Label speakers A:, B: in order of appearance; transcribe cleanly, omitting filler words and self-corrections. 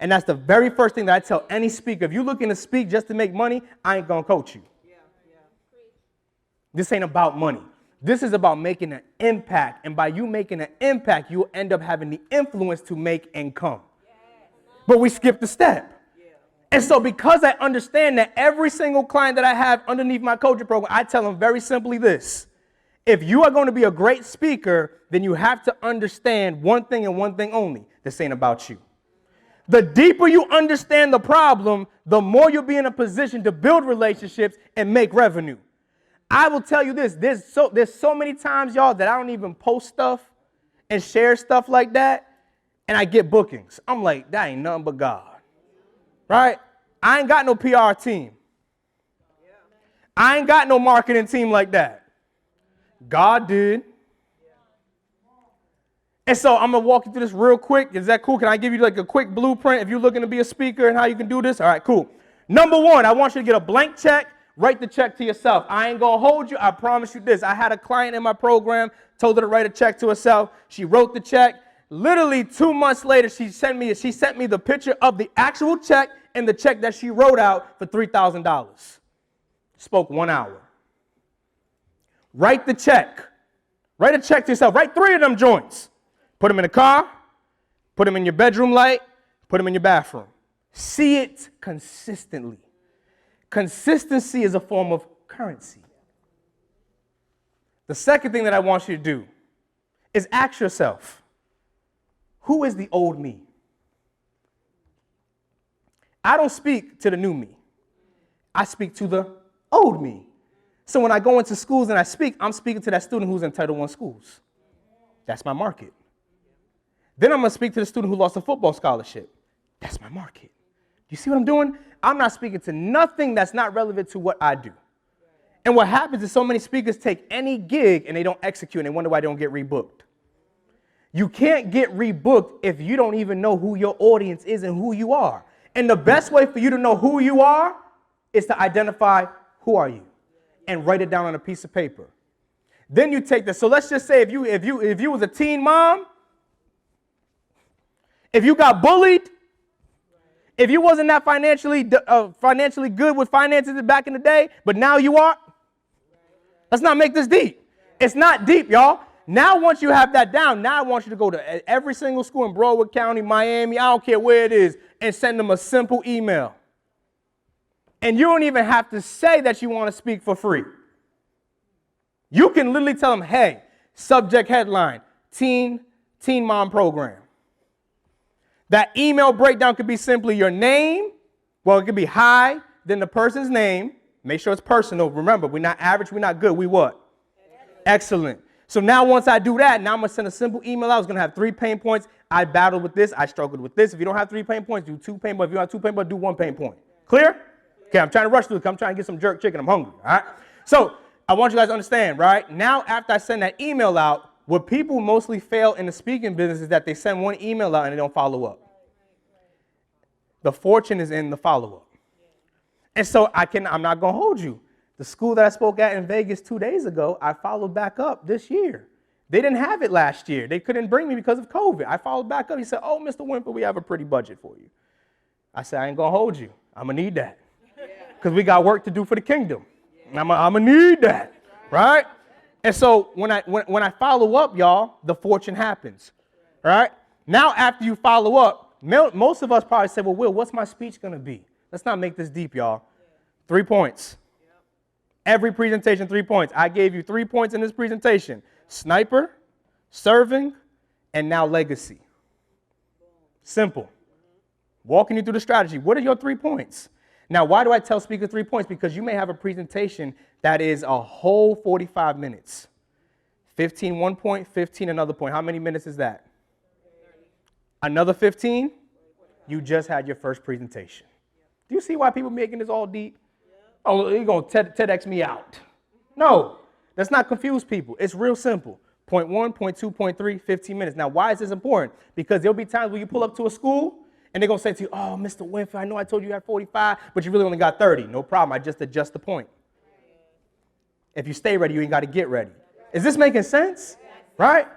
A: And that's the very first thing that I tell any speaker. If you're looking to speak just to make money, I ain't going to coach you. This ain't about money. This is about making an impact. And by you making an impact, you'll end up having the influence to make income. But we skip the step. And so because I understand that every single client that I have underneath my coaching program, I tell them very simply this. If you are going to be a great speaker, then you have to understand one thing and one thing only. This ain't about you. The deeper you understand the problem, the more you'll be in a position to build relationships and make revenue. I will tell you this, there's so many times, y'all, that I don't even post stuff and share stuff like that, and I get bookings. I'm like, that ain't nothing but God. Right? I ain't got no PR team. I ain't got no marketing team like that. God did. And so I'm going to walk you through this real quick. Is that cool? Can I give you like a quick blueprint if you're looking to be a speaker and how you can do this? All right, cool. Number one, I want you to get a blank check. Write the check to yourself. I ain't going to hold you. I promise you this. I had a client in my program, told her to write a check to herself. She wrote the check. Literally 2 months later, she sent me the picture of the actual check and the check that she wrote out for $3,000. Spoke 1 hour. Write the check. Write a check to yourself. Write 3 of them joints. Put them in the car. Put them in your bedroom light. Put them in your bathroom. See it consistently. Consistency is a form of currency. The second thing that I want you to do is ask yourself, who is the old me? I don't speak to the new me. I speak to the old me. So when I go into schools and I speak, I'm speaking to that student who's in Title I schools. That's my market. Then I'm going to speak to the student who lost a football scholarship. That's my market. You see what I'm doing? I'm not speaking to nothing that's not relevant to what I do. And what happens is so many speakers take any gig and they don't execute and they wonder why they don't get rebooked. You can't get rebooked if you don't even know who your audience is and who you are. And the best way for you to know who you are is to identify who are you and write it down on a piece of paper. Then you take this. So let's just say if you was a teen mom, if you got bullied, if you wasn't that financially good with finances back in the day, but now you are, let's not make this deep. It's not deep, y'all. Now once you have that down, now I want you to go to every single school in Broward County, Miami, I don't care where it is, and send them a simple email. And you don't even have to say that you want to speak for free. You can literally tell them, hey, subject headline, teen mom program. That email breakdown could be simply your name. Well, it could be hi, then the person's name. Make sure it's personal. Remember, we're not average, we're not good. We what? Excellent. So now once I do that, now I'm going to send a simple email out. It's going to have 3 pain points. I battled with this. I struggled with this. If you don't have 3 pain points, do 2 pain points. If you don't have 2 pain points, do 1 pain point. Clear? Okay, I'm trying to rush through it. I'm trying to get some jerk chicken. I'm hungry. All right? So I want you guys to understand, right? Now after I send that email out, what people mostly fail in the speaking business is that they send one email out and they don't follow up. The fortune is in the follow-up. And so I'm not going to hold you. The school that I spoke at in Vegas 2 days ago, I followed back up this year. They didn't have it last year. They couldn't bring me because of COVID. I followed back up. He said, oh, Mr. Winfield, we have a pretty budget for you. I said, I ain't going to hold you. I'm going to need that. Because we got work to do for the kingdom. And I'm going to need that. Right? And so when I follow up, y'all, the fortune happens. Right? Now after you follow up, most of us probably say, well, Will, what's my speech going to be? Let's not make this deep, y'all. 3 points. Every presentation, 3 points. I gave you 3 points in this presentation. Sniper, serving, and now legacy. Simple. Walking you through the strategy. What are your 3 points? Now, why do I tell speakers 3 points? Because you may have a presentation that is a whole 45 minutes. 15 1 point, 15 another point. How many minutes is that? Another 15, you just had your first presentation. Do you see why people making this all deep? Oh, you're going to TEDx me out. No, let's not confuse people. It's real simple. Point 1, point 2, point 3, 15 minutes. Now, why is this important? Because there'll be times when you pull up to a school and they're going to say to you, oh, Mr. Winfield, I know I told you you had 45, but you really only got 30. No problem. I just adjust the point. If you stay ready, you ain't got to get ready. Is this making sense? Right?